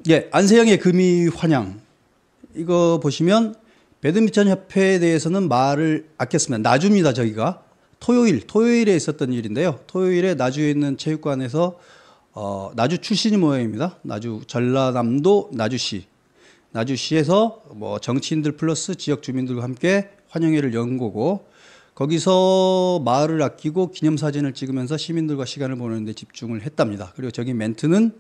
예, 안세영의 금이 환영. 이거 보시면 배드민턴 협회에 대해서는 말을 아꼈습니다. 나주입니다, 저기가. 토요일에 있었던 일인데요. 토요일에 나주에 있는 체육관에서 나주 출신이 모양입니다. 나주 전라남도 나주시에서 뭐 정치인들 플러스 지역 주민들과 함께 환영회를 연 거고, 거기서 마을을 아끼고 기념사진을 찍으면서 시민들과 시간을 보내는 데 집중을 했답니다. 그리고 저기 멘트는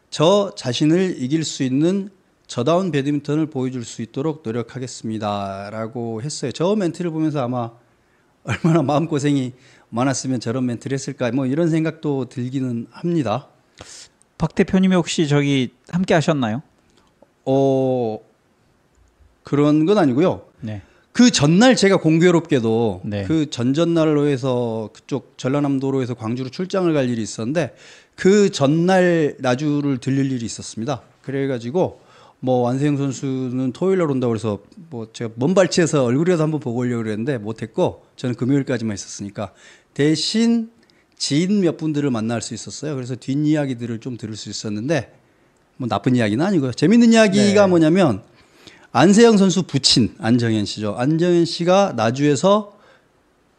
저 자신을 이길 수 있는 저다운 배드민턴을 보여줄 수 있도록 노력하겠습니다 라고 했어요. 저 멘트를 보면서 아마 얼마나 마음고생이 많았으면 저런 멘트를 했을까, 뭐 이런 생각도 들기는 합니다. 박 대표님이 혹시 저기 함께 하셨나요? 그런 건 아니고요. 네. 그 전날 제가 공교롭게도 네. 그 전전날로 해서 그쪽 전라남도로 해서 광주로 출장을 갈 일이 있었는데, 그 전날 나주를 들릴 일이 있었습니다. 그래가지고 뭐 안세영 선수는 토요일 날 온다고 그래서 뭐 제가 먼 발치해서 얼굴이라도 한번 보고 오려고 그랬는데 못했고, 저는 금요일까지만 있었으니까 대신 지인 몇 분들을 만날 수 있었어요. 그래서 뒷이야기들을 좀 들을 수 있었는데, 뭐 나쁜 이야기는 아니고요. 재밌는 이야기가 뭐냐면, 안세영 선수 부친 안정현 씨죠. 안정현 씨가 나주에서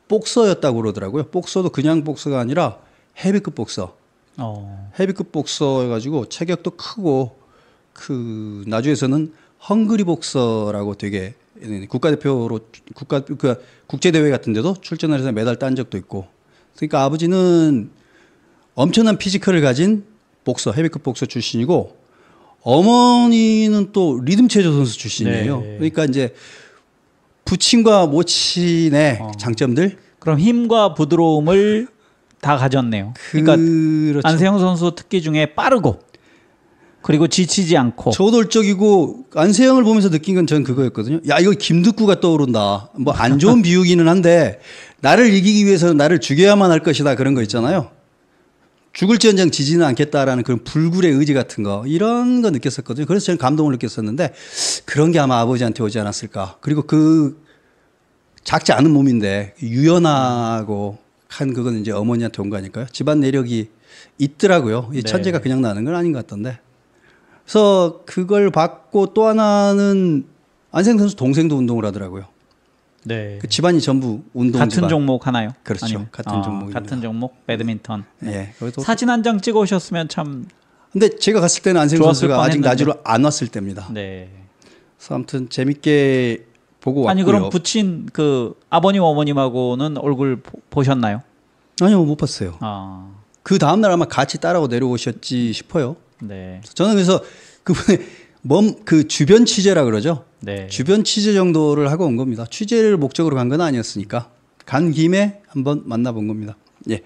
복서였다고 그러더라고요. 복서도 그냥 복서가 아니라 헤비급 복서. 헤비급 복서여가지고 체격도 크고, 그 나주에서는 헝그리 복서라고 되게 국가대표로 국제대회 같은 데도 출전을 해서 메달 딴 적도 있고. 그러니까 아버지는 엄청난 피지컬을 가진 복서, 헤비급 복서 출신이고, 어머니는 또 리듬 체조 선수 출신이에요. 네. 그러니까 이제 부친과 모친의 장점들. 그럼 힘과 부드러움을 다 가졌네요. 그러니까 그렇죠. 안세영 선수 특기 중에 빠르고, 그리고 지치지 않고 저돌적이고. 안세영을 보면서 느낀 건 전 그거였거든요. 야, 이거 김득구가 떠오른다. 뭐 안 좋은 비유기는 한데 나를 이기기 위해서는 나를 죽여야만 할 것이다, 그런 거 있잖아요. 죽을지언정 지지는 않겠다라는 그런 불굴의 의지 같은 거, 이런 거 느꼈었거든요. 그래서 저는 감동을 느꼈었는데, 그런 게 아마 아버지한테 오지 않았을까. 그리고 그 작지 않은 몸인데 유연하고 한 그건 이제 어머니한테 온 거 아닐까요? 집안 내력이 있더라고요. 이 천재가 그냥 나는 건 아닌 것 같던데. 그래서 그걸 받고, 또 하나는 안세영 선수 동생도 운동을 하더라고요. 네. 그 집안이 전부 운동 같은 집안. 종목 하나요? 그렇죠. 아니면? 같은 종목입니다. 같은 종목 배드민턴. 네. 사진 한 장 찍어 오셨으면 참. 근데 제가 갔을 때는 안세영 선수가 아직 뻔했는데. 나주로 안 왔을 때입니다. 네. 그래서 아무튼 재밌게 보고 왔고요. 아니 그럼 부친 그 아버님 어머님하고는 얼굴 보셨나요? 아니요, 못 봤어요. 그 다음 날 아마 같이 따라고 내려오셨지 싶어요. 네. 저는 그래서 그분의 그 주변 취재라 그러죠. 네. 주변 취재 정도를 하고 온 겁니다. 취재를 목적으로 간 건 아니었으니까 간 김에 한번 만나본 겁니다. 예,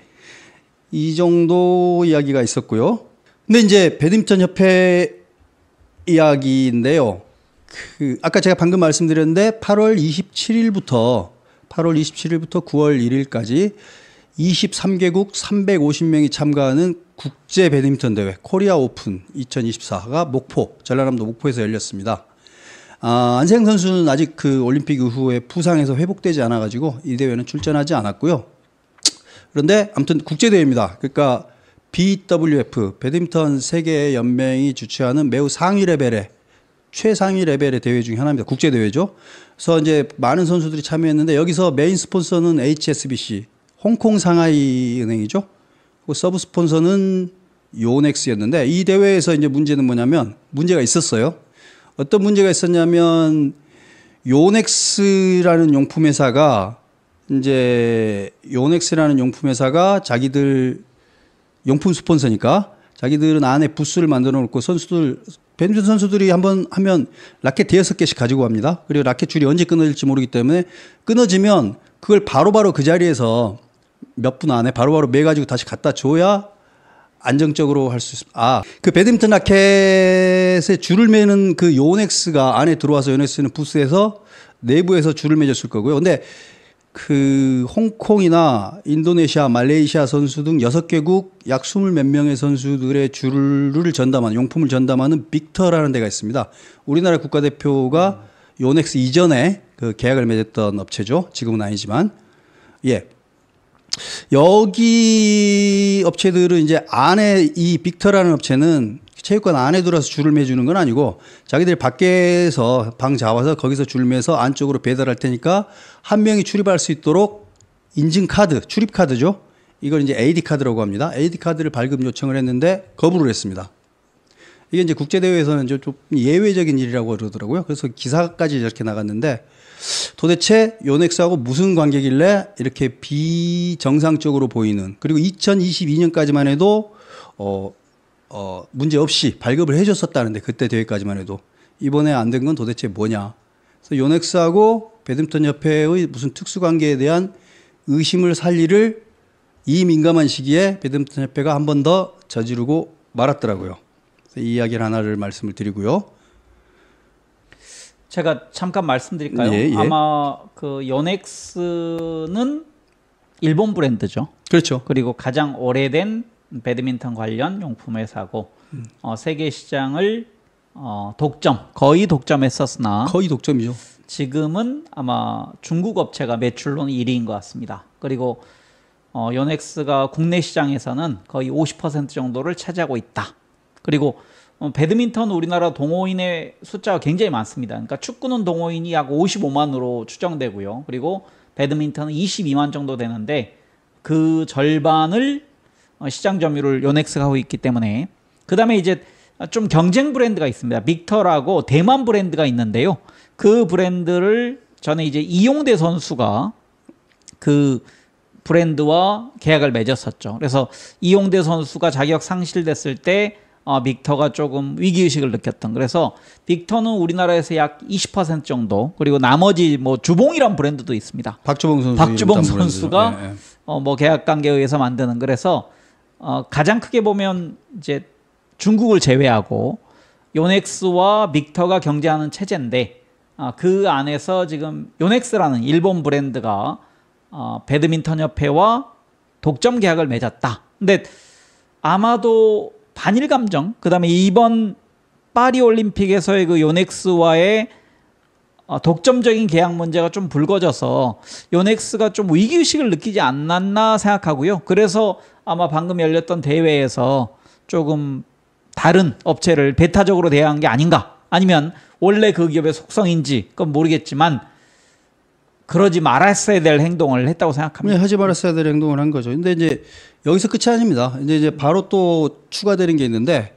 이 정도 이야기가 있었고요. 근데 이제 배드민턴 협회 이야기인데요. 그 아까 제가 방금 말씀드렸는데 8월 27일부터 9월 1일까지 23개국 350명이 참가하는 국제 배드민턴 대회 코리아 오픈 2024가 전라남도 목포에서 열렸습니다. 안세영 선수는 아직 그 올림픽 이후에 부상에서 회복되지 않아가지고 이 대회는 출전하지 않았고요. 그런데 아무튼 국제 대회입니다. 그러니까 BWF 배드민턴 세계 연맹이 주최하는 매우 최상위 레벨의 대회 중에 하나입니다. 국제 대회죠. 그래서 이제 많은 선수들이 참여했는데, 여기서 메인 스폰서는 HSBC 홍콩 상하이 은행이죠. 그리고 서브 스폰서는 요넥스였는데, 이 대회에서 이제 문제는 뭐냐면, 문제가 있었어요. 어떤 문제가 있었냐면, 요넥스라는 용품 회사가 자기들 용품 스폰서니까 자기들은 안에 부스를 만들어 놓고 배드민턴 선수들이 한번 하면 라켓 5개씩 가지고 갑니다. 그리고 라켓 줄이 언제 끊어질지 모르기 때문에, 끊어지면 그걸 바로바로 그 자리에서 몇 분 안에 바로바로 매가지고 다시 갖다 줘야 안정적으로 할 수 있습니다. 그 배드민턴 라켓에 줄을 매는 그 요넥스가 안에 들어와서, 요넥스는 부스에서 내부에서 줄을 매줬을 거고요. 근데 그 홍콩이나 인도네시아, 말레이시아 선수 등 6개국 약 20몇 명의 선수들의 줄을 전담하는, 용품을 전담하는 빅터라는 데가 있습니다. 우리나라 국가대표가 요넥스 이전에 그 계약을 맺었던 업체죠. 지금은 아니지만. 예. 여기 업체들은 이제 안에 이 빅터라는 업체는 체육관 안에 들어와서 줄을 매주는 건 아니고 자기들이 밖에서 방 잡아서 거기서 줄 매서 안쪽으로 배달할 테니까 한 명이 출입할 수 있도록 인증 카드, 출입 카드죠. 이걸 이제 AD 카드라고 합니다. AD 카드를 발급 요청을 했는데 거부를 했습니다. 이게 이제 국제대회에서는 좀 예외적인 일이라고 그러더라고요. 그래서 기사까지 이렇게 나갔는데 도대체 요넥스하고 무슨 관계길래 이렇게 비정상적으로 보이는, 그리고 2022년까지만 해도 문제 없이 발급을 해줬었다는데, 그때 대회까지만 해도 이번에 안 된 건 도대체 뭐냐. 그래서 요넥스하고 배드민턴 협회의 무슨 특수관계에 대한 의심을 살 일을 이 민감한 시기에 배드민턴 협회가 한 번 더 저지르고 말았더라고요. 그래서 이 이야기를 하나를 말씀을 드리고요. 제가 잠깐 말씀드릴까요? 예, 예. 아마 그 요넥스는 일본 브랜드죠. 그렇죠. 그리고 가장 오래된 배드민턴 관련 용품 회사고 세계 시장을 거의 독점했었으나 거의 독점이죠. 지금은 아마 중국 업체가 매출로는 1위인 것 같습니다. 그리고 요넥스가 국내 시장에서는 거의 50% 정도를 차지하고 있다. 그리고 배드민턴 우리나라 동호인의 숫자가 굉장히 많습니다. 그러니까 축구는 동호인이 약 55만으로 추정되고요. 그리고 배드민턴은 22만 정도 되는데 그 절반을 시장 점유를 요넥스가 하고 있기 때문에, 그 다음에 이제 좀 경쟁 브랜드가 있습니다. 빅터라고 대만 브랜드가 있는데요. 그 브랜드를 전에 이제 이용대 선수가 그 브랜드와 계약을 맺었었죠. 그래서 이용대 선수가 자격 상실됐을 때 빅터가 조금 위기의식을 느꼈던. 그래서 빅터는 우리나라에서 약 20% 정도, 그리고 나머지 뭐 주봉이란 브랜드도 있습니다. 박주봉 선수가 예, 예. 뭐 계약 관계에 의해서 만드는. 그래서 가장 크게 보면 이제 중국을 제외하고 요넥스와 빅터가 경쟁하는 체제인데, 그 안에서 지금 요넥스라는 일본 브랜드가 배드민턴 협회와 독점 계약을 맺었다. 근데 아마도 반일 감정, 그다음에 이번 파리 올림픽에서의 그 요넥스와의 독점적인 계약 문제가 좀 불거져서 요넥스가 좀 위기의식을 느끼지 않았나 생각하고요. 그래서 아마 방금 열렸던 대회에서 조금 다른 업체를 배타적으로 대항한 게 아닌가, 아니면 원래 그 기업의 속성인지 그건 모르겠지만 그러지 말았어야 될 행동을 했다고 생각합니다. 네, 하지 말았어야 될 행동을 한 거죠. 근데 이제 여기서 끝이 아닙니다. 이제 바로 또 추가되는 게 있는데,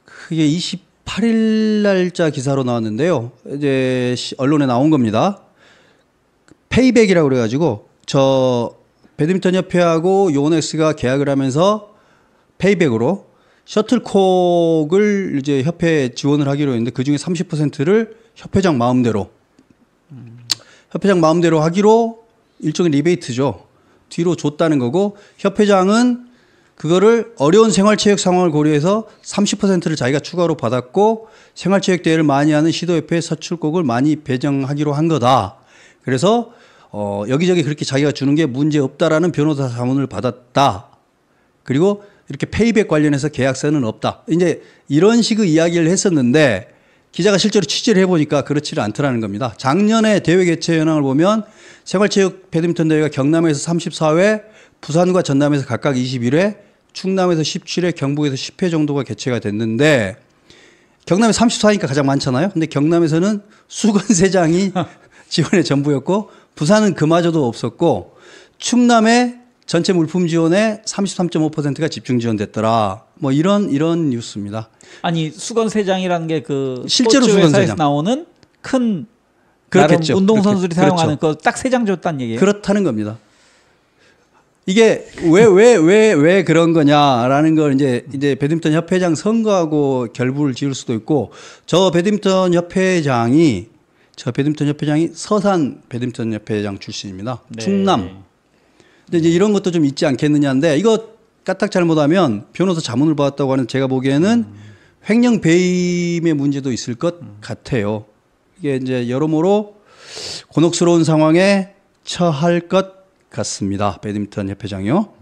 그게 28일 날짜 기사로 나왔는데요. 이제 언론에 나온 겁니다. 페이백이라고 그래가지고 저 배드민턴 협회하고 요넥스가 계약을 하면서 페이백으로 셔틀콕을 이제 협회에 지원을 하기로 했는데, 그 중에 30%를 협회장 마음대로 하기로 일종의 리베이트죠. 뒤로 줬다는 거고, 협회장은 그거를 어려운 생활체육 상황을 고려해서 30%를 자기가 추가로 받았고, 생활체육 대회를 많이 하는 시도협회에 서출국을 많이 배정하기로 한 거다. 그래서 여기저기 그렇게 자기가 주는 게 문제 없다라는 변호사 자문을 받았다. 그리고 이렇게 페이백 관련해서 계약서는 없다. 이제 이런 식의 이야기를 했었는데, 기자가 실제로 취재를 해보니까 그렇지를 않더라는 겁니다. 작년에 대회 개최 현황을 보면 생활체육 배드민턴 대회가 경남에서 34회, 부산과 전남에서 각각 21회, 충남에서 17회, 경북에서 10회 정도가 개최가 됐는데, 경남에 34회니까 가장 많잖아요. 근데 경남에서는 수건세장이 지원의 전부였고, 부산은 그마저도 없었고, 충남에 전체 물품 지원의 33.5%가 집중 지원됐더라. 뭐 이런 뉴스입니다. 아니, 수건세장이라는 게 그 실제로 스포츠 회사에서 수건세장. 나오는 큰 그렇겠죠. 운동선수들이 그렇죠. 사용하는 그 딱 세 장 줬다는 얘기예요. 그렇다는 겁니다. 이게 왜 그런 거냐라는 걸 이제 배드민턴 협회장 선거하고 결부를 지을 수도 있고, 저 배드민턴 협회장이 서산 배드민턴 협회장 출신입니다. 네. 충남. 근데 이제 이런 것도 좀 있지 않겠느냐인데, 이거 까딱 잘못하면 변호사 자문을 받았다고 하는, 제가 보기에는 횡령 배임의 문제도 있을 것 같아요. 이게 이제 여러모로 곤혹스러운 상황에 처할 것 같습니다. 배드민턴 협회장이요.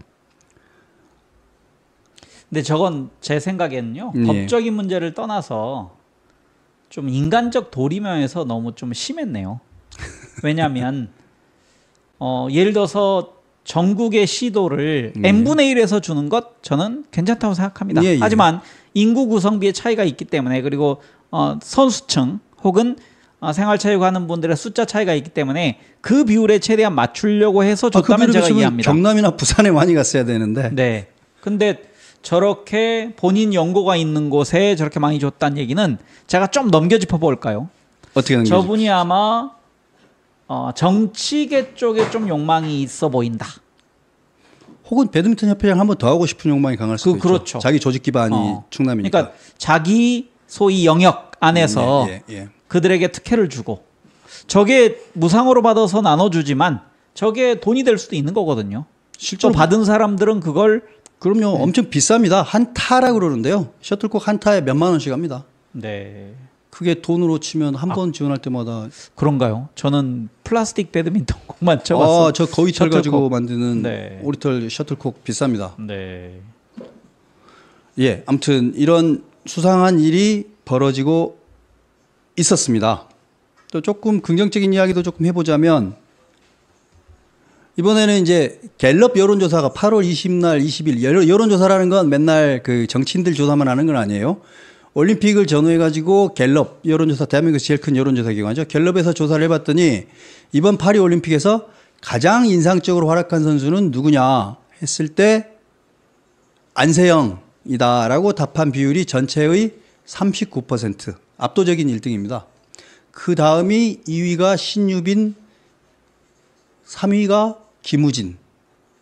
근데 저건 제 생각에는요, 예. 법적인 문제를 떠나서 좀 인간적 도리면에서 너무 좀 심했네요. 왜냐하면 예를 들어서 전국의 시도를 n분의 1에서 주는 것 저는 괜찮다고 생각합니다. 예, 예. 하지만 인구 구성비의 차이가 있기 때문에 그리고 선수층 혹은 생활체육하는 분들의 숫자 차이가 있기 때문에 그 비율에 최대한 맞추려고 해서 줬다면 제가 이해합니다. 경남이나 부산에 많이 갔어야 되는데. 네. 근데 저렇게 본인 연고가 있는 곳에 저렇게 많이 줬다는 얘기는 제가 좀 넘겨짚어 볼까요? 어떻게 넘겨짚? 저분이 아마 정치계 쪽에 좀 욕망이 있어 보인다. 혹은 배드민턴 협회장 한 번 더 하고 싶은 욕망이 강할 수도 있죠. 그렇죠. 자기 조직 기반이 충남이니까. 그러니까 자기 소위 영역 안에서 그들에게 특혜를 주고 저게 무상으로 받아서 나눠주지만 저게 돈이 될 수도 있는 거거든요. 실제로 받은 사람들은 그걸 그럼요. 엄청 비쌉니다. 한 타라고 그러는데요. 셔틀콕 한 타에 몇만 원씩 합니다. 네. 그게 돈으로 치면 한 번 지원할 때마다. 그런가요? 저는 플라스틱 배드민턴 공만 쳐봤어요. 저 거위털 가지고 만드는 오리털 셔틀콕 비쌉니다. 네. 예, 아무튼 이런 수상한 일이 벌어지고 있었습니다. 또 조금 긍정적인 이야기도 조금 해보자면 이번에는 이제 갤럽 여론조사가 8월 20날, 20일 여론조사라는 건 맨날 그 정치인들 조사만 하는 건 아니에요. 올림픽을 전후해가지고 갤럽 여론조사, 대한민국에서 제일 큰 여론조사 기관이죠. 갤럽에서 조사를 해봤더니 이번 파리 올림픽에서 가장 인상적으로 활약한 선수는 누구냐 했을 때 안세영이다라고 답한 비율이 전체의 39%, 압도적인 1등입니다. 그 다음이 2위가 신유빈, 3위가 김우진,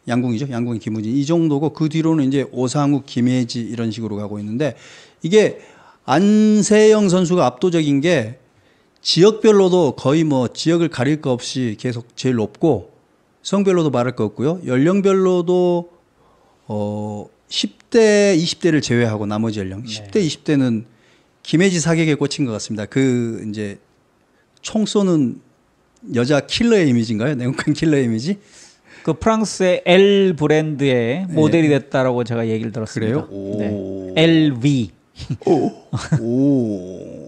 양궁이죠. 양궁이 김우진. 이 정도고 그 뒤로는 이제 오상욱, 김혜지 이런 식으로 가고 있는데 이게 안세영 선수가 압도적인 게 지역별로도 거의 뭐 지역을 가릴 거 없이 계속 제일 높고 성별로도 말할 거 없고요. 연령별로도 10대, 20대를 제외하고 나머지 연령 10대, 20대는 김혜지 사격에 꽂힌 것 같습니다. 그 이제 총 쏘는 여자 킬러의 이미지인가요? 네온칸 킬러의 이미지? 그 프랑스의 L 브랜드의 모델이 됐다라고 제가 얘기를 들었습니다. 그래요? 네. LV.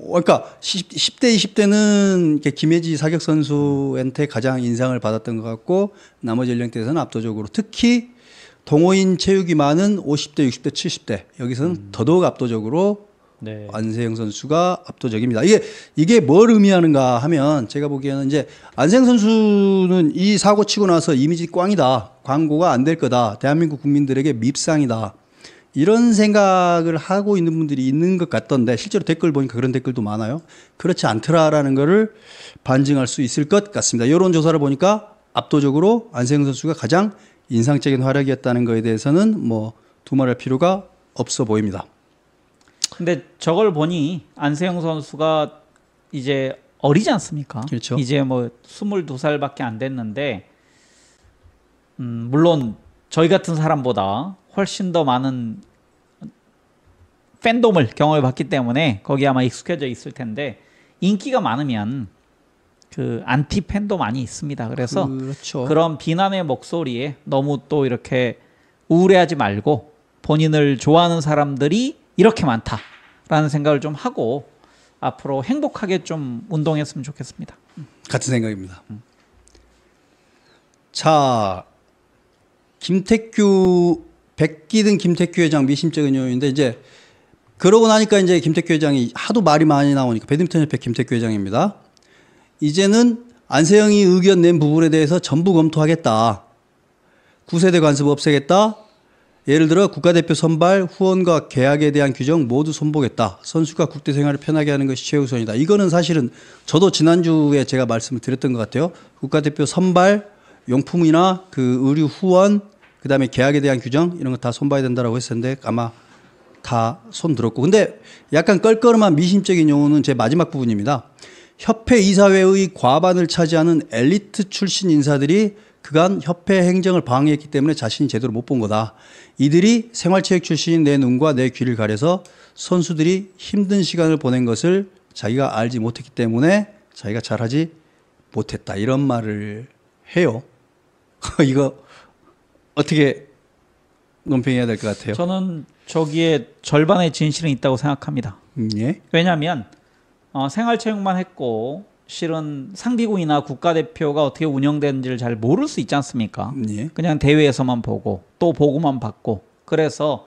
그러니까 10대, 20대는 김혜지 사격 선수한테 가장 인상을 받았던 것 같고 나머지 연령대에서는 압도적으로 특히 동호인 체육이 많은 50대, 60대, 70대 여기서는 더더욱 압도적으로 안세영 선수가 압도적입니다. 이게 뭘 의미하는가 하면 제가 보기에는 이제 안세영 선수는 이 사고 치고 나서 이미지 꽝이다. 광고가 안 될 거다. 대한민국 국민들에게 밉상이다. 이런 생각을 하고 있는 분들이 있는 것 같던데 실제로 댓글 보니까 그런 댓글도 많아요. 그렇지 않더라라는 거를 반증할 수 있을 것 같습니다. 여론조사를 보니까 압도적으로 안세영 선수가 가장 인상적인 활약이었다는 거에 대해서는 뭐 두말할 필요가 없어 보입니다. 근데 저걸 보니 안세영 선수가 이제 어리지 않습니까? 그렇죠. 이제 뭐 22살밖에 안 됐는데 물론 저희 같은 사람보다 훨씬 더 많은 팬덤을 경험해 봤기 때문에 거기에 아마 익숙해져 있을 텐데 인기가 많으면 그 안티 팬도 많이 있습니다. 그래서 그렇죠. 그런 비난의 목소리에 너무 또 이렇게 우울해하지 말고 본인을 좋아하는 사람들이 이렇게 많다라는 생각을 좀 하고 앞으로 행복하게 좀 운동했으면 좋겠습니다. 같은 생각입니다. 자, 김태규 백기든 김태규 회장 미심쩍은 요인데 이제 그러고 나니까 이제 김태규 회장이 하도 말이 많이 나오니까 배드민턴 협회 김태규 회장입니다. 이제는 안세영이 의견 낸 부분에 대해서 전부 검토하겠다. 9세대 관습 없애겠다. 예를 들어 국가대표 선발, 후원과 계약에 대한 규정 모두 손보겠다. 선수가 국대 생활을 편하게 하는 것이 최우선이다. 이거는 사실은 저도 지난주에 제가 말씀을 드렸던 것 같아요. 국가대표 선발, 용품이나 그 의류 후원, 그다음에 계약에 대한 규정 이런 거 다 손봐야 된다라고 했었는데 아마 다 손 들었고. 근데 약간 껄끄름한 미심적인 용어는 제 마지막 부분입니다. 협회 이사회의 과반을 차지하는 엘리트 출신 인사들이 그간 협회 행정을 방해했기 때문에 자신이 제대로 못 본 거다. 이들이 생활체육 출신인 내 눈과 내 귀를 가려서 선수들이 힘든 시간을 보낸 것을 자기가 알지 못했기 때문에 자기가 잘하지 못했다. 이런 말을 해요. 이거 어떻게 논평해야 될 것 같아요? 저는 저기에 절반의 진실은 있다고 생각합니다. 예? 왜냐하면 생활체육만 했고 실은 상비군이나 국가대표가 어떻게 운영되는지를 잘 모를 수 있지 않습니까? 예. 그냥 대회에서만 보고 또 보고만 받고 그래서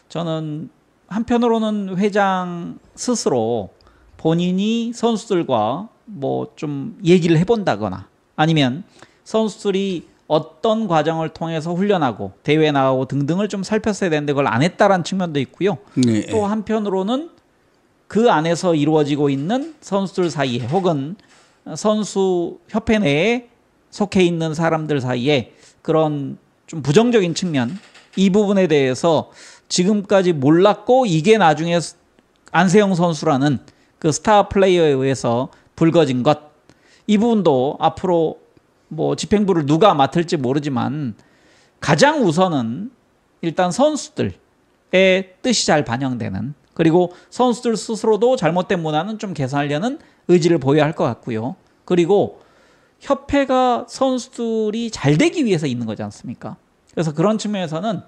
저는 한편으로는 회장 스스로 본인이 선수들과 뭐 좀 얘기를 해본다거나 아니면 선수들이 어떤 과정을 통해서 훈련하고 대회 나가고 등등을 좀 살폈어야 되는데 그걸 안 했다라는 측면도 있고요. 네. 또 한편으로는 그 안에서 이루어지고 있는 선수들 사이에 혹은 선수 협회 내에 속해 있는 사람들 사이에 그런 좀 부정적인 측면, 이 부분에 대해서 지금까지 몰랐고 이게 나중에 안세영 선수라는 그 스타 플레이어에 의해서 불거진 것, 이 부분도 앞으로 뭐 집행부를 누가 맡을지 모르지만 가장 우선은 일단 선수들의 뜻이 잘 반영되는, 그리고 선수들 스스로도 잘못된 문화는 좀 개선하려는 의지를 보여야 할 것 같고요. 그리고 협회가 선수들이 잘 되기 위해서 있는 거지 않습니까? 그래서 그런 측면에서는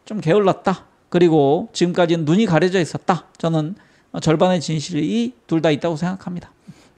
좀 게을렀다. 그리고 지금까지는 눈이 가려져 있었다. 저는 절반의 진실이 둘 다 있다고 생각합니다.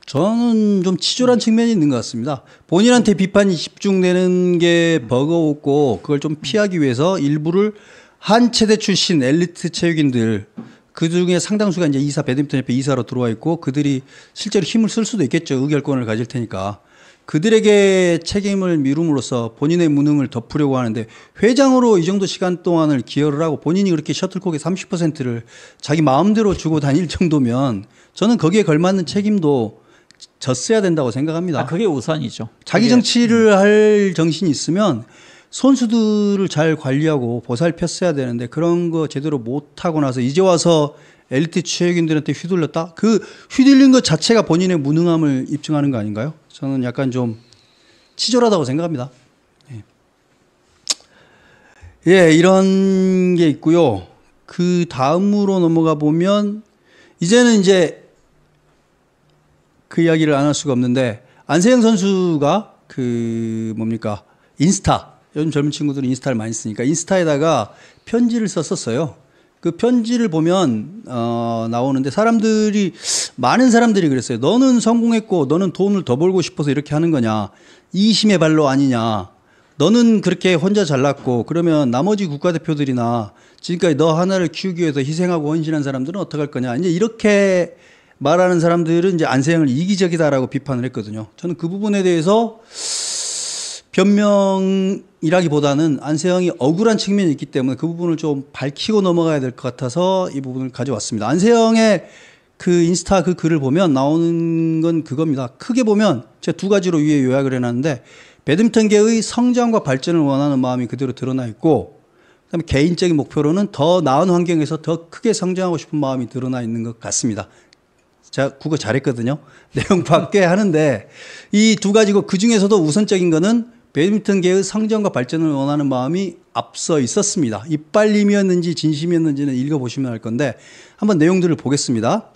저는 좀 치졸한 측면이 있는 것 같습니다. 본인한테 비판이 집중되는 게 버거웠고 그걸 좀 피하기 위해서 일부를 한 체대 출신 엘리트 체육인들, 그 중에 상당수가 이제 이사, 배드민턴 협회 이사로 들어와 있고 그들이 실제로 힘을 쓸 수도 있겠죠. 의결권을 가질 테니까. 그들에게 책임을 미룸으로써 본인의 무능을 덮으려고 하는데, 회장으로 이 정도 시간 동안을 기여를 하고 본인이 그렇게 셔틀콕의 30%를 자기 마음대로 주고 다닐 정도면 저는 거기에 걸맞는 책임도 졌어야 된다고 생각합니다. 그게 우선이죠. 자기 정치를 할 정신이 있으면 선수들을 잘 관리하고 보살폈어야 되는데 그런 거 제대로 못하고 나서 이제 와서 엘리트 체육인들한테 휘둘렸다? 그 휘둘린 것 자체가 본인의 무능함을 입증하는 거 아닌가요? 저는 약간 좀 치졸하다고 생각합니다. 예, 이런 게 있고요. 그 다음으로 넘어가 보면 이제는 이제 그 이야기를 안 할 수가 없는데, 안세영 선수가 그 뭡니까? 인스타. 요즘 젊은 친구들은 인스타를 많이 쓰니까 인스타에다가 편지를 썼었어요. 그 편지를 보면 나오는데 많은 사람들이 그랬어요. 너는 성공했고 너는 돈을 더 벌고 싶어서 이렇게 하는 거냐? 이심의 발로 아니냐? 너는 그렇게 혼자 잘났고 그러면 나머지 국가대표들이나 지금까지 너 하나를 키우기 위해서 희생하고 헌신한 사람들은 어떡할 거냐? 이제 이렇게 말하는 사람들은 이제 안세영을 이기적이다라고 비판을 했거든요. 저는 그 부분에 대해서 변명이라기보다는 안세영이 억울한 측면이 있기 때문에 그 부분을 좀 밝히고 넘어가야 될 것 같아서 이 부분을 가져왔습니다. 안세영의 그 인스타 그 글을 보면 나오는 건 그겁니다. 크게 보면 제가 두 가지로 위에 요약을 해놨는데, 배드민턴계의 성장과 발전을 원하는 마음이 그대로 드러나 있고, 그다음에 개인적인 목표로는 더 나은 환경에서 더 크게 성장하고 싶은 마음이 드러나 있는 것 같습니다. 제가 국어 잘했거든요. 내용 밖에 하는데 이 두 가지고 그 중에서도 우선적인 거는 배드민턴계의 성장과 발전을 원하는 마음이 앞서 있었습니다. 이빨림이었는지 진심이었는지는 읽어보시면 알 건데 한번 내용들을 보겠습니다.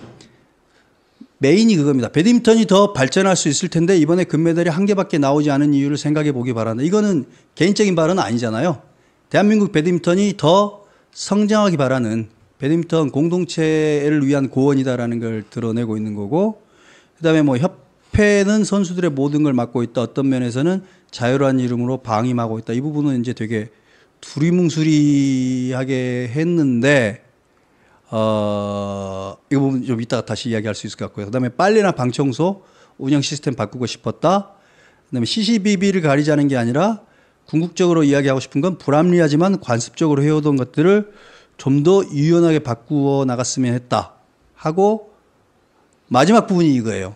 메인이 그겁니다. 배드민턴이 더 발전할 수 있을 텐데 이번에 금메달이 한 개밖에 나오지 않은 이유를 생각해 보기 바란다. 이거는 개인적인 발언은 아니잖아요. 대한민국 배드민턴이 더 성장하기 바라는 배드민턴 공동체를 위한 고언이다라는 걸 드러내고 있는 거고, 그다음에 뭐 협회는 선수들의 모든 걸 맡고 있다. 어떤 면에서는 자유라는 이름으로 방임하고 있다. 이 부분은 이제 되게 두리뭉술이하게 했는데 이 부분 좀 이따가 다시 이야기할 수 있을 것 같고요. 그다음에 빨래나 방청소 운영 시스템 바꾸고 싶었다. 그다음에 CCBB를 가리자는 게 아니라 궁극적으로 이야기하고 싶은 건 불합리하지만 관습적으로 해오던 것들을 좀 더 유연하게 바꾸어 나갔으면 했다 하고, 마지막 부분이 이거예요.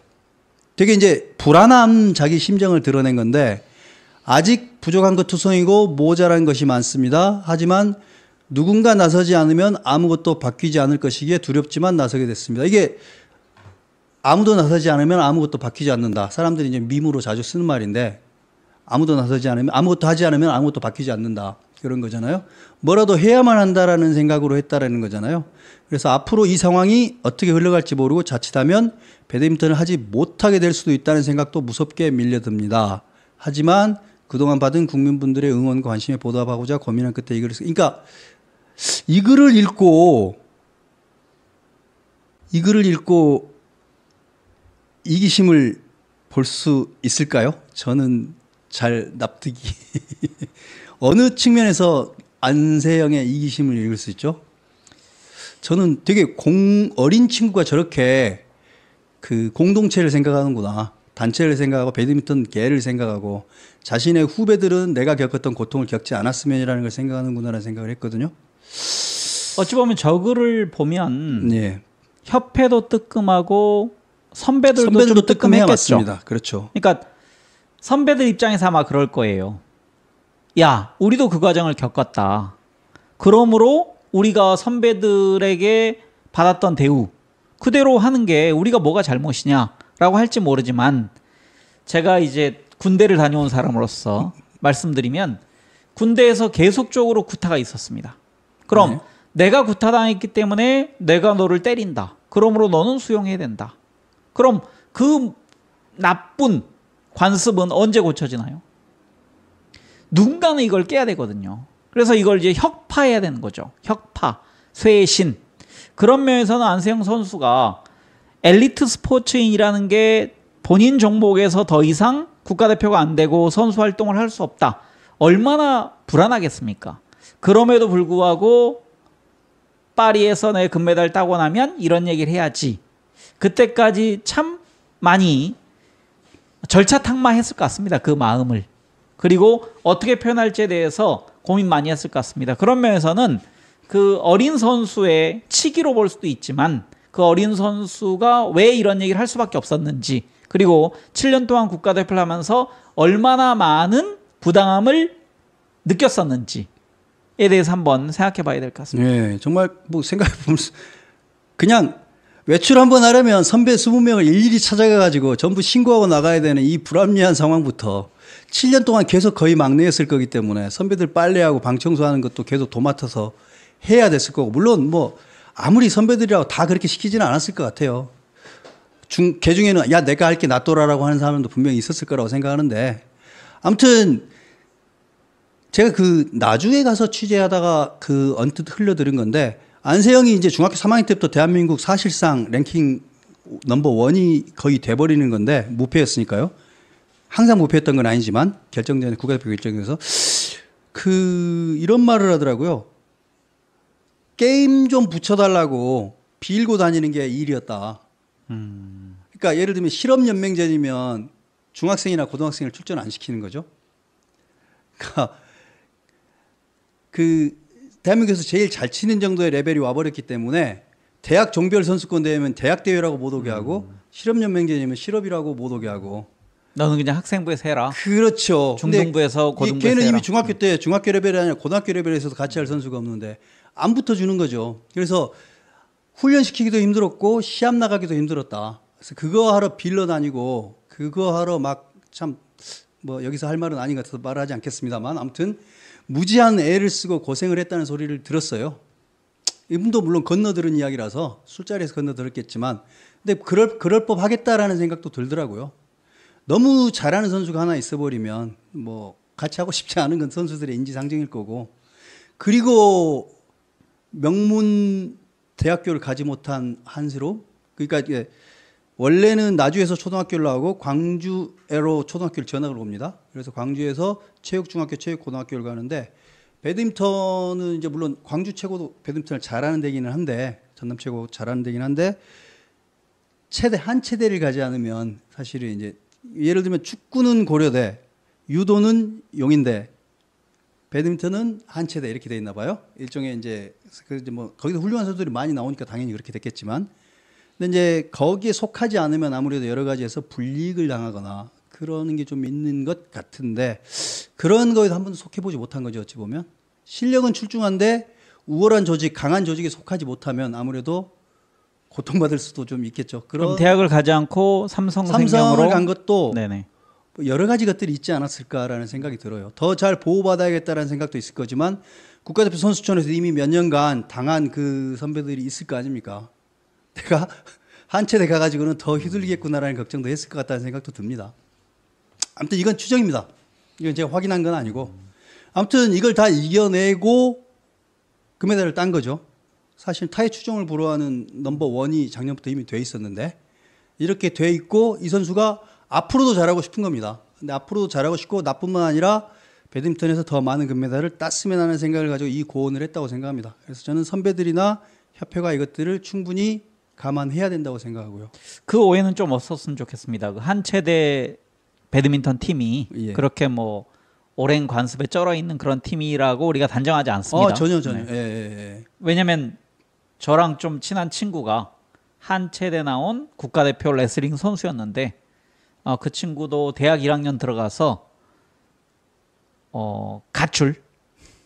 되게 이제 불안한 자기 심정을 드러낸 건데, 아직 부족한 것 투성이고 모자란 것이 많습니다. 하지만 누군가 나서지 않으면 아무것도 바뀌지 않을 것이기에 두렵지만 나서게 됐습니다. 이게 아무도 나서지 않으면 아무것도 바뀌지 않는다. 사람들이 이제 밈으로 자주 쓰는 말인데, 아무도 나서지 않으면, 아무것도 하지 않으면 아무것도 바뀌지 않는다. 그런 거잖아요. 뭐라도 해야만 한다라는 생각으로 했다라는 거잖아요. 그래서 앞으로 이 상황이 어떻게 흘러갈지 모르고 자칫하면 배드민턴을 하지 못하게 될 수도 있다는 생각도 무섭게 밀려듭니다. 하지만 그동안 받은 국민분들의 응원과 관심에 보답하고자 고민한 끝에 이 글을 그러니까 이 글을 읽고 이기심을 볼 수 있을까요? 저는 잘 납득이 어느 측면에서 안세영의 이기심을 읽을 수 있죠? 저는 되게 어린 친구가 저렇게 그 공동체를 생각하는구나. 단체를 생각하고 배드민턴 계를 생각하고 자신의 후배들은 내가 겪었던 고통을 겪지 않았으면이라는 걸 생각하는구나라는 생각을 했거든요. 어찌 보면 저글을 보면 예. 협회도 뜨끔하고 선배들도 좀 선배들도 뜨끔해야 뜨끔했겠죠. 맞습니다. 그렇죠. 그러니까 선배들 입장에서 아마 그럴 거예요. 야, 우리도 그 과정을 겪었다. 그러므로 우리가 선배들에게 받았던 대우 그대로 하는 게 우리가 뭐가 잘못이냐라고 할지 모르지만 제가 이제 군대를 다녀온 사람으로서 말씀드리면 군대에서 계속적으로 구타가 있었습니다. 그럼 네. 내가 구타당했기 때문에 내가 너를 때린다. 그러므로 너는 수용해야 된다. 그럼 그 나쁜 관습은 언제 고쳐지나요? 누군가는 이걸 깨야 되거든요. 그래서 이걸 이제 혁파해야 되는 거죠. 혁파, 쇄신. 그런 면에서는 안세영 선수가 엘리트 스포츠인이라는 게 본인 종목에서 더 이상 국가대표가 안 되고 선수 활동을 할 수 없다. 얼마나 불안하겠습니까? 그럼에도 불구하고 파리에서 내 금메달 따고 나면 이런 얘기를 해야지. 그때까지 참 많이 절차탕마했을 것 같습니다. 그 마음을. 그리고 어떻게 표현할지에 대해서 고민 많이 했을 것 같습니다. 그런 면에서는 그 어린 선수의 치기로 볼 수도 있지만 그 어린 선수가 왜 이런 얘기를 할 수밖에 없었는지 그리고 7년 동안 국가대표를 하면서 얼마나 많은 부당함을 느꼈었는지에 대해서 한번 생각해 봐야 될 것 같습니다. 예, 정말 뭐 생각해보면 그냥 외출 한번 하려면 선배 20명을 일일이 찾아가가지고 전부 신고하고 나가야 되는 이 불합리한 상황부터 7년 동안 계속 거의 막내였을 거기 때문에 선배들 빨래하고 방 청소하는 것도 계속 도맡아서 해야 됐을 거고 물론 뭐 아무리 선배들이라고 다 그렇게 시키지는 않았을 것 같아요. 걔 중에는 야 내가 할게 놔둬라라고 하는 사람도 분명히 있었을 거라고 생각하는데 아무튼 제가 그 나주에 가서 취재하다가 그 언뜻 흘려들은 건데 안세영이 이제 중학교 3학년 때부터 대한민국 사실상 랭킹 넘버 원이 거의 돼버리는 건데 무패였으니까요. 항상 무패했던 건 아니지만 결정된 국가대표 결정에서 이런 말을 하더라고요. 게임 좀 붙여달라고 빌고 다니는 게 일이었다. 그러니까 예를 들면 실업연맹전이면 중학생이나 고등학생을 출전 안 시키는 거죠. 그러니까 대한민국에서 제일 잘 치는 정도의 레벨이 와버렸기 때문에 대학 종별 선수권 대회면 대학 대회라고 못 오게 하고 실업연맹전이면 실업이라고 못 오게 하고 너는 그냥 학생부에서 해라. 그렇죠. 중등부에서 고등부에서 걔는 해라. 이미 중학교 때 중학교 레벨이 아니라 고등학교 레벨에서도 같이 할 선수가 없는데 안 붙어주는 거죠. 그래서 훈련시키기도 힘들었고 시합 나가기도 힘들었다. 그래서 그거 하러 빌러 다니고 그거 하러 막 참 뭐 여기서 할 말은 아닌 것 같아서 말하지 않겠습니다만 아무튼 무지한 애를 쓰고 고생을 했다는 소리를 들었어요. 이분도 물론 건너들은 이야기라서 술자리에서 건너들었겠지만 근데 그럴 법 하겠다라는 생각도 들더라고요. 너무 잘하는 선수가 하나 있어버리면 뭐 같이 하고 싶지 않은 건 선수들의 인지상정일 거고 그리고 명문 대학교를 가지 못한 한스로 그러니까 이게 원래는 나주에서 초등학교를 나오고 광주로 초등학교를 전학을 옵니다. 그래서 광주에서 체육중학교, 체육고등학교를 가는데 배드민턴은 이제 물론 광주 최고도 배드민턴을 잘하는 데기는 한데 전남 최고 잘하는 데긴 한데 한 체대를 가지 않으면 사실은 이제 예를 들면 축구는 고려대, 유도는 용인대, 배드민턴은 한 체대 이렇게 돼 있나 봐요. 일종의 이제 뭐 거기서 훌륭한 선수들이 많이 나오니까 당연히 그렇게 됐겠지만, 근데 이제 거기에 속하지 않으면 아무래도 여러 가지에서 불이익을 당하거나 그러는 게 좀 있는 것 같은데 그런 거에도 한 번도 속해보지 못한 거죠. 어찌 보면 실력은 출중한데 우월한 조직, 강한 조직에 속하지 못하면 아무래도 고통받을 수도 좀 있겠죠. 그럼 대학을 가지 않고 삼성생명으로 삼성을 간 것도 네네. 여러 가지 것들이 있지 않았을까라는 생각이 들어요. 더 잘 보호받아야겠다라는 생각도 있을 거지만 국가대표 선수촌에서 이미 몇 년간 당한 그 선배들이 있을 거 아닙니까? 내가 한 체대 가가지고는 더 휘둘리겠구나라는 걱정도 했을 것 같다는 생각도 듭니다. 아무튼 이건 추정입니다. 이건 제가 확인한 건 아니고 아무튼 이걸 다 이겨내고 금메달을 딴 거죠. 사실 타의 추종을 불허하는 넘버 원이 작년부터 이미 돼 있었는데 이렇게 돼 있고 이 선수가 앞으로도 잘하고 싶은 겁니다. 근데 앞으로도 잘하고 싶고 나뿐만 아니라 배드민턴에서 더 많은 금메달을 땄으면 하는 생각을 가지고 이 고언을 했다고 생각합니다. 그래서 저는 선배들이나 협회가 이것들을 충분히 감안해야 된다고 생각하고요. 그 오해는 좀 없었으면 좋겠습니다. 그 한 체대 배드민턴 팀이 예. 그렇게 뭐 오랜 관습에 쩔어 있는 그런 팀이라고 우리가 단정하지 않습니다. 전혀. 네. 예. 왜냐면 저랑 좀 친한 친구가 한 체대 나온 국가대표 레슬링 선수였는데 그 친구도 대학 1학년 들어가서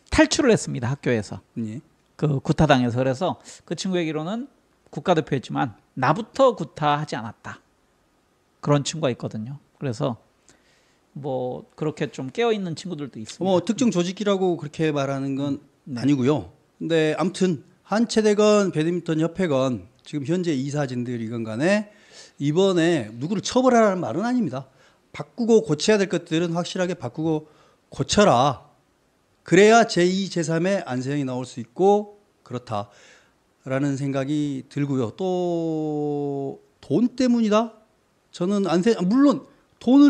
탈출을 했습니다. 학교에서. 예. 그 구타당해서. 그래서 그 친구 얘기로는 국가대표였지만 나부터 구타하지 않았다. 그런 친구가 있거든요. 그래서 뭐 그렇게 좀 깨어있는 친구들도 있습니다. 특정 조직이라고 그렇게 말하는 건 네. 아니고요. 근데 아무튼 한 체대건 배드민턴 협회건 지금 현재 이사진들이건 간에 이번에 누구를 처벌하라는 말은 아닙니다. 바꾸고 고쳐야 될 것들은 확실하게 바꾸고 고쳐라. 그래야 제2, 제3의 안세형이 나올 수 있고 그렇다라는 생각이 들고요. 또 돈 때문이다? 저는 물론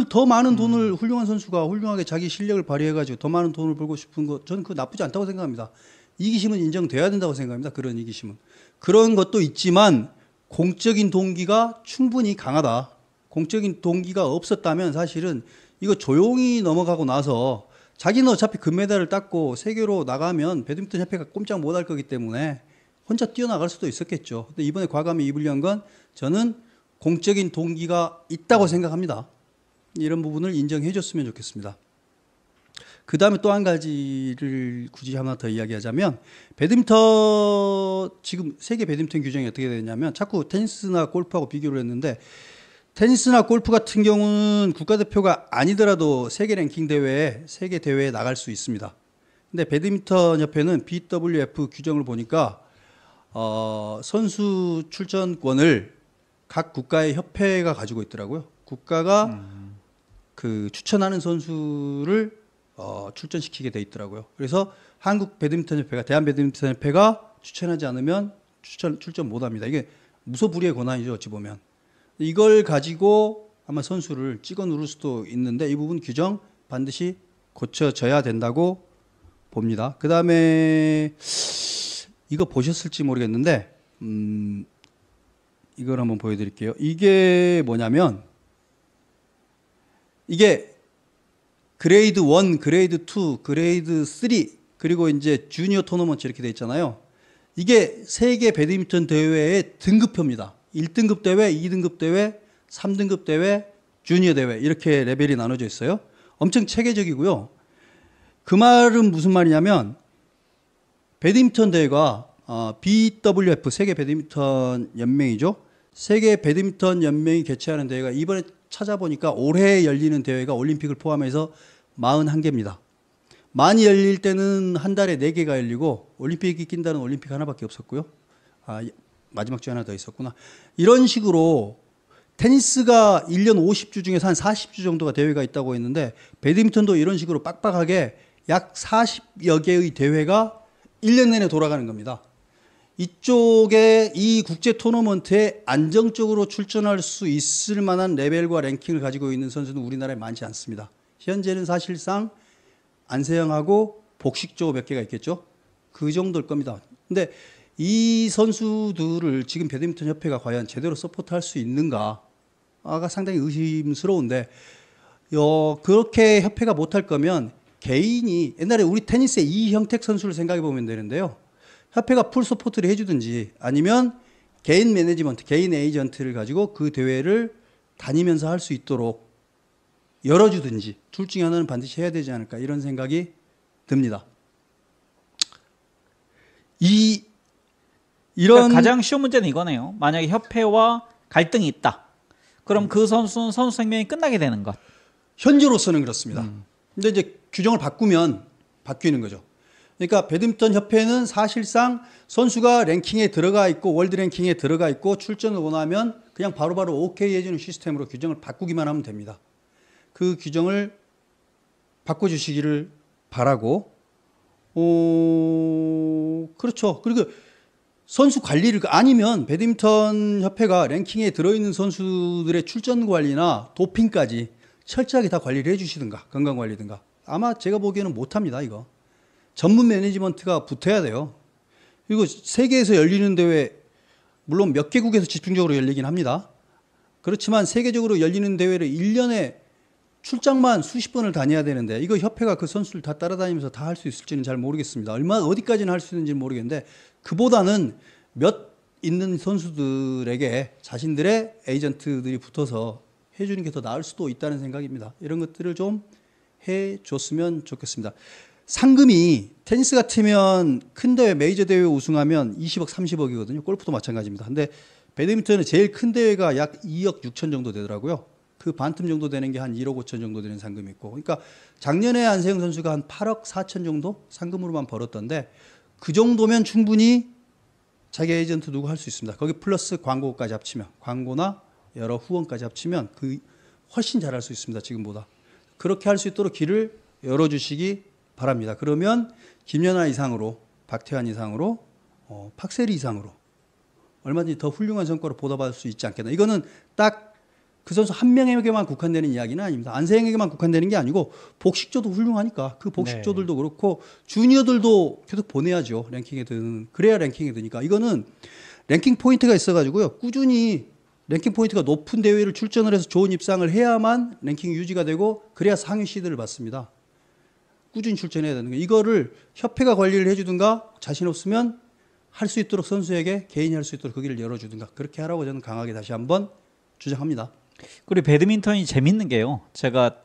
더 많은 돈을 훌륭한 선수가 훌륭하게 자기 실력을 발휘해가지고 더 많은 돈을 벌고 싶은 거 저는 그거 나쁘지 않다고 생각합니다. 이기심은 인정돼야 된다고 생각합니다. 그런 이기심은. 그런 것도 있지만 공적인 동기가 충분히 강하다. 공적인 동기가 없었다면 사실은 이거 조용히 넘어가고 나서 자기는 어차피 금메달을 땄고 세계로 나가면 배드민턴 협회가 꼼짝 못할 거기 때문에 혼자 뛰어나갈 수도 있었겠죠. 근데 이번에 과감히 입으려는 건 저는 공적인 동기가 있다고 생각합니다. 이런 부분을 인정해 줬으면 좋겠습니다. 그 다음에 또 한 가지를 굳이 하나 더 이야기하자면 배드민턴 지금 세계 배드민턴 규정이 어떻게 되냐면 자꾸 테니스나 골프하고 비교를 했는데 테니스나 골프 같은 경우는 국가대표가 아니더라도 세계 랭킹 대회에 세계 대회에 나갈 수 있습니다. 근데 배드민턴 협회는 BWF 규정을 보니까 선수 출전권을 각 국가의 협회가 가지고 있더라고요. 국가가 그 추천하는 선수를 출전시키게 돼 있더라고요. 그래서 한국 배드민턴 협회가 대한 배드민턴 협회가 추천하지 않으면 출전 못합니다. 이게 무소불위의 권한이죠. 어찌 보면 이걸 가지고 아마 선수를 찍어 누를 수도 있는데 이 부분 규정 반드시 고쳐져야 된다고 봅니다. 그 다음에 이거 보셨을지 모르겠는데 이걸 한번 보여드릴게요. 이게 뭐냐면 이게 그레이드 1, 그레이드 2, 그레이드 3 그리고 이제 주니어 토너먼트 이렇게 돼 있잖아요. 이게 세계 배드민턴 대회의 등급표입니다. 1등급 대회, 2등급 대회, 3등급 대회, 주니어 대회 이렇게 레벨이 나눠져 있어요. 엄청 체계적이고요. 그 말은 무슨 말이냐면 배드민턴 대회가 BWF 세계 배드민턴 연맹이죠. 세계 배드민턴 연맹이 개최하는 대회가 이번에 찾아보니까 올해 열리는 대회가 올림픽을 포함해서 41개입니다. 많이 열릴 때는 한 달에 4개가 열리고 올림픽이 낀다는 올림픽 하나밖에 없었고요. 마지막 주에 하나 더 있었구나. 이런 식으로 테니스가 1년 50주 중에서 한 40주 정도가 대회가 있다고 했는데 배드민턴도 이런 식으로 빡빡하게 약 40여 개의 대회가 1년 내내 돌아가는 겁니다. 이쪽에 이 국제 토너먼트에 안정적으로 출전할 수 있을 만한 레벨과 랭킹을 가지고 있는 선수는 우리나라에 많지 않습니다. 현재는 사실상 안세영하고 복식조 몇 개가 있겠죠. 그 정도일 겁니다. 근데 이 선수들을 지금 배드민턴 협회가 과연 제대로 서포트할 수 있는가가 상당히 의심스러운데 그렇게 협회가 못할 거면 개인이 옛날에 우리 테니스의 이형택 선수를 생각해 보면 되는데요. 협회가 풀 서포트를 해주든지 아니면 개인 매니지먼트, 개인 에이전트를 가지고 그 대회를 다니면서 할 수 있도록 열어주든지 둘 중에 하나는 반드시 해야 되지 않을까 이런 생각이 듭니다. 이런 그러니까 가장 쉬운 문제는 이거네요. 만약에 협회와 갈등이 있다. 그럼 그 선수는 선수 생명이 끝나게 되는 것. 현재로서는 그렇습니다. 근데 이제 규정을 바꾸면 바뀌는 거죠. 그러니까 배드민턴 협회는 사실상 선수가 랭킹에 들어가 있고 월드 랭킹에 들어가 있고 출전을 원하면 그냥 바로바로 오케이 해주는 시스템으로 규정을 바꾸기만 하면 됩니다. 그 규정을 바꿔주시기를 바라고 그렇죠. 그리고 선수 관리를 아니면 배드민턴 협회가 랭킹에 들어있는 선수들의 출전 관리나 도핑까지 철저하게 다 관리를 해주시든가 건강 관리든가 아마 제가 보기에는 못합니다. 이거 전문 매니지먼트가 붙어야 돼요. 그리고 세계에서 열리는 대회 물론 몇 개국에서 집중적으로 열리긴 합니다. 그렇지만 세계적으로 열리는 대회를 1년에 출장만 수십 번을 다녀야 되는데 이거 협회가 그 선수를 다 따라다니면서 다 할 수 있을지는 잘 모르겠습니다. 어디까지는 할 수 있는지 모르겠는데 그보다는 몇 있는 선수들에게 자신들의 에이전트들이 붙어서 해주는 게 더 나을 수도 있다는 생각입니다. 이런 것들을 좀 해줬으면 좋겠습니다. 상금이 테니스 같으면 큰 대회 메이저 대회 우승하면 20억 30억이거든요. 골프도 마찬가지입니다. 근데 배드민턴은 제일 큰 대회가 약 2억 6천 정도 되더라고요. 그 반틈 정도 되는 게 한 1억 5천 정도 되는 상금이 있고, 그러니까 작년에 안세영 선수가 한 8억 4천 정도 상금으로만 벌었던데 그 정도면 충분히 자기 에이전트 누구 할 수 있습니다. 거기 플러스 광고까지 합치면, 광고나 여러 후원까지 합치면 그 훨씬 잘할 수 있습니다. 지금보다. 그렇게 할 수 있도록 길을 열어주시기 바랍니다. 그러면 김연아 이상으로, 박태환 이상으로, 팍세리 이상으로 얼마든지 더 훌륭한 성과를 보답할 수 있지 않겠나. 이거는 딱 그 선수 한 명에게만 국한되는 이야기는 아닙니다. 안세영에게만 국한되는 게 아니고 복식조도 훌륭하니까 그 복식조들도 그렇고 주니어들도 계속 보내야죠. 랭킹에 드는. 그래야 랭킹에 드니까. 이거는 랭킹 포인트가 있어가지고요. 꾸준히 랭킹 포인트가 높은 대회를 출전을 해서 좋은 입상을 해야만 랭킹 유지가 되고 그래야 상위 시드를 받습니다. 꾸준히 출전해야 되는 거예요. 이거를 협회가 관리를 해주든가 자신 없으면 할 수 있도록 선수에게 개인이 할 수 있도록 그 길을 열어주든가 그렇게 하라고 저는 강하게 다시 한번 주장합니다. 그리고 배드민턴이 재밌는 게요. 제가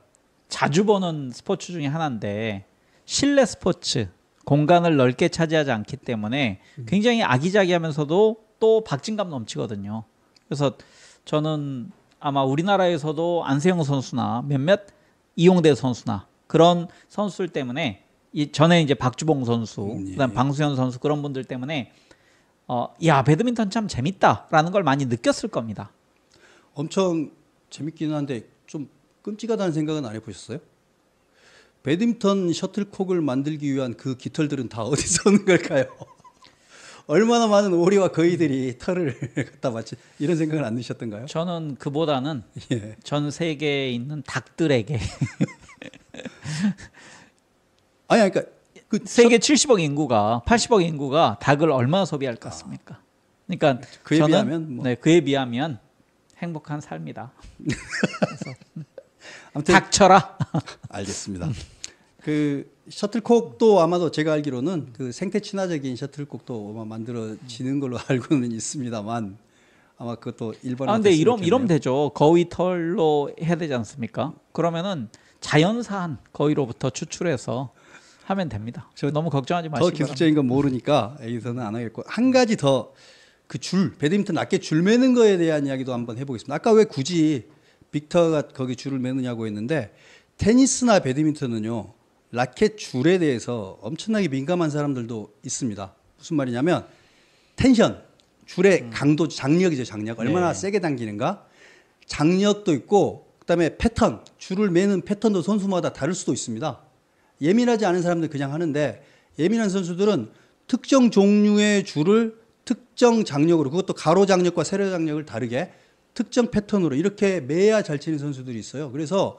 자주 보는 스포츠 중에 하나인데 실내 스포츠, 공간을 넓게 차지하지 않기 때문에 굉장히 아기자기하면서도 또 박진감 넘치거든요. 그래서 저는 아마 우리나라에서도 안세영 선수나 몇몇 이용대 선수나 그런 선수들 때문에 전에 이제 박주봉 선수, 그다음 방수현 선수 그런 분들 때문에 야 배드민턴 참 재밌다라는 걸 많이 느꼈을 겁니다. 엄청 재밌기는 한데 좀 끔찍하다는 생각은 안 해보셨어요? 배드민턴 셔틀콕을 만들기 위한 그 깃털들은 다 어디서 오는 걸까요? 얼마나 많은 오리와 거위들이 털을 갖다 맞지 이런 생각은 안 드셨던가요? 저는 그보다는 예. 전 세계에 있는 닭들에게 아니 그러니까 그 세계 70억 인구가 80억 인구가 닭을 얼마나 소비할 것 같습니까? 그러니까 그에 저는 비하면 뭐. 네, 그에 비하면 행복한 삶이다. 아무튼 닥쳐라. 알겠습니다. 그 셔틀콕도 아마도 제가 알기로는 그 생태 친화적인 셔틀콕도 아마 만들어지는 걸로 알고는 있습니다만 아마 그것도 일본에. 근데 이러면 되죠. 거위 털로 해야 되지 않습니까? 그러면은 자연산 거위로부터 추출해서 하면 됩니다. 너무 걱정하지 마시고. 더 기술적인 건 모르니까 여기서는 안 하겠고 한 가지 더 그 배드민턴 라켓 줄 매는 거에 대한 이야기도 한번 해보겠습니다. 아까 왜 굳이 빅터가 거기 줄을 매느냐고 했는데 테니스나 배드민턴은요 라켓 줄에 대해서 엄청나게 민감한 사람들도 있습니다. 무슨 말이냐면 텐션, 줄의 강도, 장력이죠. 장력. 얼마나 세게 당기는가. 장력도 있고 그다음에 패턴, 줄을 매는 패턴도 선수마다 다를 수도 있습니다. 예민하지 않은 사람들 그냥 하는데 예민한 선수들은 특정 종류의 줄을 특정 장력으로, 그것도 가로 장력과 세로 장력을 다르게 특정 패턴으로 이렇게 매야 잘 치는 선수들이 있어요. 그래서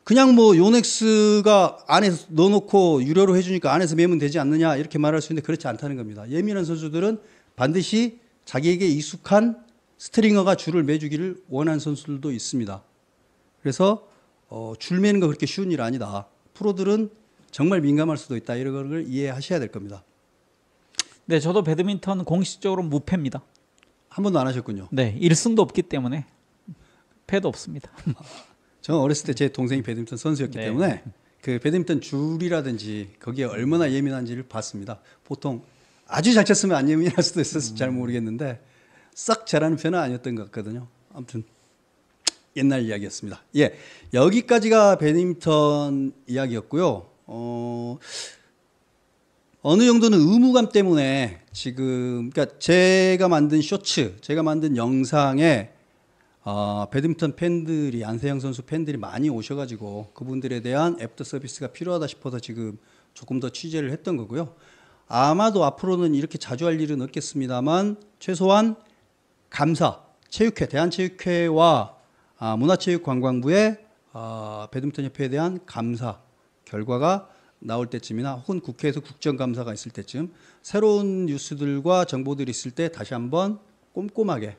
그냥 뭐 요넥스가 안에서 넣어놓고 유료로 해주니까 안에서 매면 되지 않느냐 이렇게 말할 수 있는데 그렇지 않다는 겁니다. 예민한 선수들은 반드시 자기에게 익숙한 스트링어가 줄을 매주기를 원하는 선수들도 있습니다. 그래서 줄 매는 거 그렇게 쉬운 일 아니다. 프로들은 정말 민감할 수도 있다. 이런 걸 이해하셔야 될 겁니다. 네, 저도 배드민턴 공식적으로 무패입니다. 한 번도 안 하셨군요. 네, 1승도 없기 때문에 패도 없습니다. 저는 어렸을 때 제 동생이 배드민턴 선수였기 네. 때문에 그 배드민턴 줄이라든지 거기에 얼마나 예민한지를 봤습니다. 보통 아주 잘 쳤으면 안 예민할 수도 있어서 잘 모르겠는데 썩 잘하는 편은 아니었던 것 같거든요. 아무튼 옛날 이야기였습니다. 예, 여기까지가 배드민턴 이야기였고요. 어느 정도는 의무감 때문에 지금 그러니까 제가 만든 쇼츠, 제가 만든 영상에 배드민턴 팬들이 안세영 선수 팬들이 많이 오셔가지고 그분들에 대한 애프터 서비스가 필요하다 싶어서 지금 조금 더 취재를 했던 거고요. 아마도 앞으로는 이렇게 자주 할 일은 없겠습니다만 최소한 감사, 체육회, 대한체육회와 문화체육관광부의 배드민턴 협회에 대한 감사 결과가 나올 때쯤이나 혹은 국회에서 국정감사가 있을 때쯤 새로운 뉴스들과 정보들이 있을 때 다시 한번 꼼꼼하게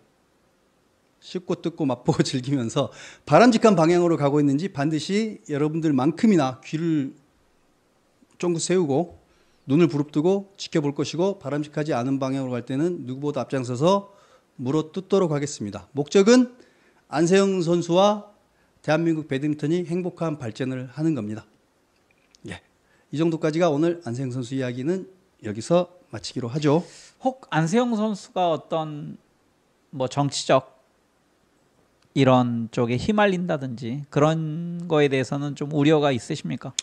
씹고 뜯고 맛보고 즐기면서 바람직한 방향으로 가고 있는지 반드시 여러분들만큼이나 귀를 쫑긋 세우고 눈을 부릅뜨고 지켜볼 것이고, 바람직하지 않은 방향으로 갈 때는 누구보다 앞장서서 물어뜯도록 하겠습니다. 목적은 안세영 선수와 대한민국 배드민턴이 행복한 발전을 하는 겁니다. 예. 이 정도까지가 오늘 안세영 선수 이야기는 여기서 마치기로 하죠. 혹 안세영 선수가 어떤 뭐 정치적 이런 쪽에 휘말린다든지 그런 거에 대해서는 좀 우려가 있으십니까?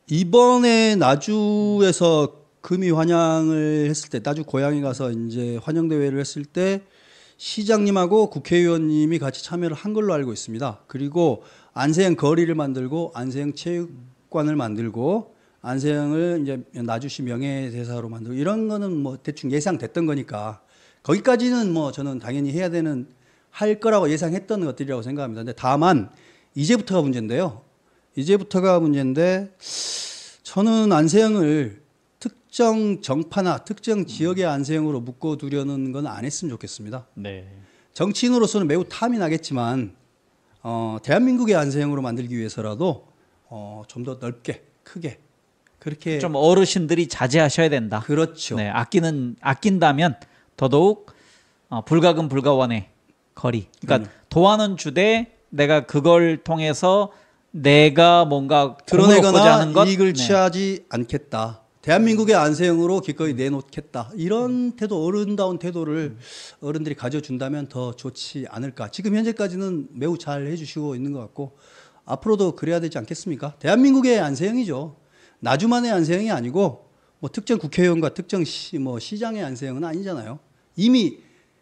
이번에 나주에서 금이 환영을 했을 때, 나주 고향에 가서 이제 환영 대회를 했을 때 시장님하고 국회의원님이 같이 참여를 한 걸로 알고 있습니다. 그리고 안세영 거리를 만들고 안세영 체육관을 만들고 안세영을 이제 나주시 명예대사로 만들고, 이런 거는 뭐 대충 예상됐던 거니까 거기까지는 뭐 저는 당연히 해야 되는, 할 거라고 예상했던 것들이라고 생각합니다. 근데 다만 이제부터가 문제인데요. 이제부터가 문제인데, 저는 안세영을 특정 정파나 특정 지역의 안세영으로 묶어두려는 건 안 했으면 좋겠습니다. 네. 정치인으로서는 매우 탐이 나겠지만 대한민국의 안세영으로 만들기 위해서라도 좀 더 넓게, 크게, 그렇게 좀 어르신들이 자제하셔야 된다. 그렇죠. 네, 아낀다면 더더욱 불가금 불가원의 거리. 그러니까 도와는 주되 내가 그걸 통해서 내가 뭔가 드러내거나 하는 것, 이익을 네. 취하지 않겠다. 대한민국의 안세영으로 기꺼이 내놓겠다. 이런 태도, 어른다운 태도를 어른들이 가져준다면 더 좋지 않을까. 지금 현재까지는 매우 잘 해주시고 있는 것 같고 앞으로도 그래야 되지 않겠습니까? 대한민국의 안세영이죠. 나주만의 안세영이 아니고 뭐 특정 국회의원과 특정 시장의 안세영은 아니잖아요. 이미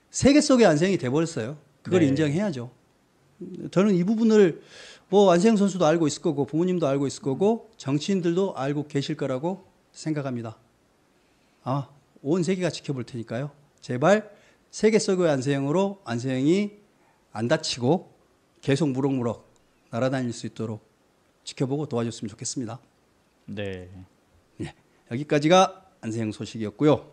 세계 속의 안세영이 돼버렸어요. 그걸 네. 인정해야죠. 저는 이 부분을 뭐 안세영 선수도 알고 있을 거고 부모님도 알고 있을 거고 정치인들도 알고 계실 거라고 생각합니다. 온 세계가 지켜볼 테니까요. 제발 세계 속의 안세영으로 안세영이 안 다치고 계속 무럭무럭 날아다닐 수 있도록 지켜보고 도와줬으면 좋겠습니다. 네. 예, 여기까지가 안세영 소식이었고요.